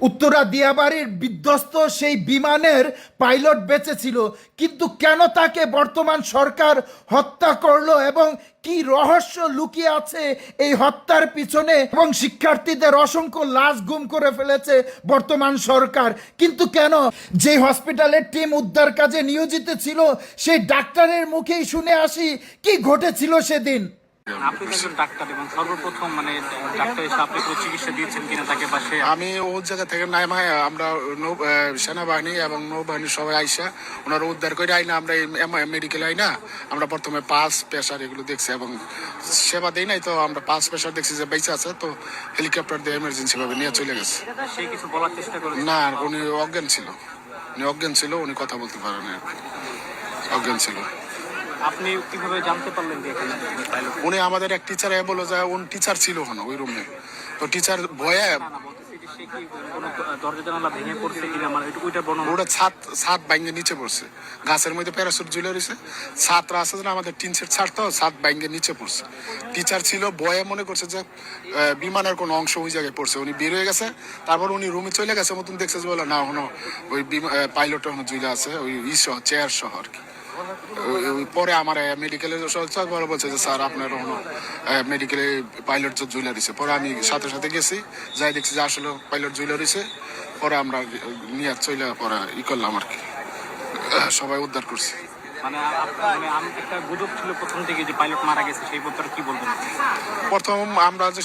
উত্তরা দিয়াবাড়ির বিধ্বস্ত সেই বিমানের পাইলট বেঁচে ছিল, কিন্তু কেন তাকে বর্তমান সরকার হত্যা করলো এবং কি রহস্য লুকিয়ে আছে এই হত্যার পিছনে, এবং শিক্ষার্থীদের অসংখ্য লাশ গুম করে ফেলেছে বর্তমান সরকার। কিন্তু কেন? যে হসপিটালের টিম উদ্ধার কাজে নিয়োজিত ছিল সেই ডাক্তারের মুখেই শুনে আসি কি ঘটেছিল সেদিন। আপনি তো একজন ডাক্তার এবং সর্বপ্রথম ডাক্তার এসে আপনি কোনো চিকিৎসা দিয়েছেন কিনা তাকে, বা সে আমি ওই জায়গা থেকে নামায় আমরা সেনাবাহিনী এবং নৌবাহিনী সবাই আইসা ওনারা উদ্ধার করে আইনা আমরা মেডিকেল আইনা আমরা প্রথমে পালস প্রেশার এগুলো দেখছি এবং সেবা দেই নাই, তো আমরা পালস প্রেশার দেখছি যে বেঁচে আছে, তো হেলিকপ্টার দিয়ে এমার্জেন্সি ভাবে নিয়ে চলে গেছে। সে কিছু বলার চেষ্টা করে না, উনি অজ্ঞান ছিল, উনি কথা বলতে পারেন না, অজ্ঞান ছিল। আপনি কিভাবে জানতে পারলেন যে এখানে পাইলট? উনি আমাদের এক টিচার বলো যে উনি টিচার ছিল ওখানে ওই রুমে, তো টিচার ভয়ে বলতেছি যে সে কি কোনো দরজা জানালা ভেঙে পড়ছে কিনা, ওইটা বর্ণনা। ওটা ছাদ ভাঙ্গে নিচে পড়ছে, গাছের মধ্যে প্যারাসুট ঝুলে রয়েছে, ছাদরা আছে না আমাদের টিন সেট ছাড়তো, ছাদ ভাঙ্গে নিচে পড়ছে। টিচার ছিল ভয়ে মনে করছে যে বিমানের কোনো অংশ ওই জায়গায় পড়ছে, উনি বের হয়ে গেছে, তারপর উনি রুমে চলে গেছে, মতন দেখছে যে বলে না হনো ওই পাইলট ঝুলে আছে ওই চেয়ার সহ আর কি। পরে আমার মেডিকেলে বলছে যে স্যার আপনার মেডিকেলে পাইলট জুইলা দিছে। পরে আমি সাথে সাথে গেছি, যাই দেখছি যে আসলে পাইলট জুইলা দিছে। পরে আমরা নিয়ে চলে পরে করলাম আর কি, সবাই উদ্ধার করছি। আমি একটা গুজব ছিল প্রথম থেকে যে পাইলট মারা গেছে, সেই ব্যাপারে কি বলবেন? প্রথম আমরা যে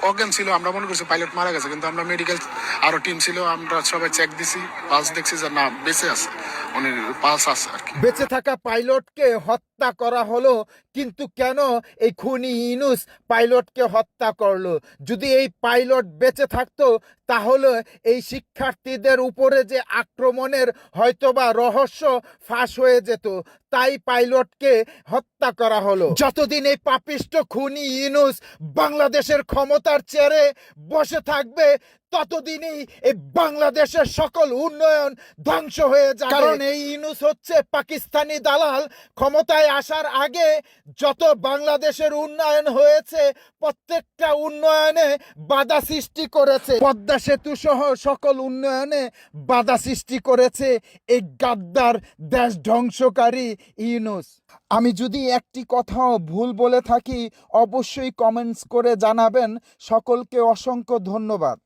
অজ্ঞান ছিল আমরা মনে করছি পাইলট মারা গেছে, কিন্তু আমরা মেডিকেল আরো টিম ছিল, আমরা সবাই চেক দিছি, পালস দেখছি যে না বেঁচে আছে, উনি পালস আছে আর কি। বেঁচে থাকা পাইলটকে হত্যা করা হলো, কিন্তু কেন এই খুনি ইউনূস পাইলটকে হত্যা করলো? যদি এই পাইলট বেঁচে থাকতো তাহলে এই শিক্ষার্থীদের উপরে যে আক্রমণের হয়তোবা রহস্য ফাঁস হয়ে যেত, তাই পাইলটকে হত্যা করা হলো। যতদিন এই পাপিষ্ট খুনি ইউনূস বাংলাদেশের ক্ষমতার চেয়ারে বসে থাকবে ততদিনই এই বাংলাদেশের সকল উন্নয়ন ধ্বংস হয়ে যাবে। কারণ এই ইউনূস হচ্ছে পাকিস্তানি দালাল। ক্ষমতায় আসার আগে যত বাংলাদেশের উন্নয়ন হয়েছে প্রত্যেকটা উন্নয়নে বাধা সৃষ্টি করেছে, পদ্মা সেতু সহ সকল উন্নয়নে বাধা সৃষ্টি করেছে এই গাদ্দার দেশ ধ্বংসকারী ইউনূস। আমি যদি একটি কথাও ভুল বলে থাকি অবশ্যই কমেন্টস করে জানাবেন। সকলকে অসংখ্য ধন্যবাদ।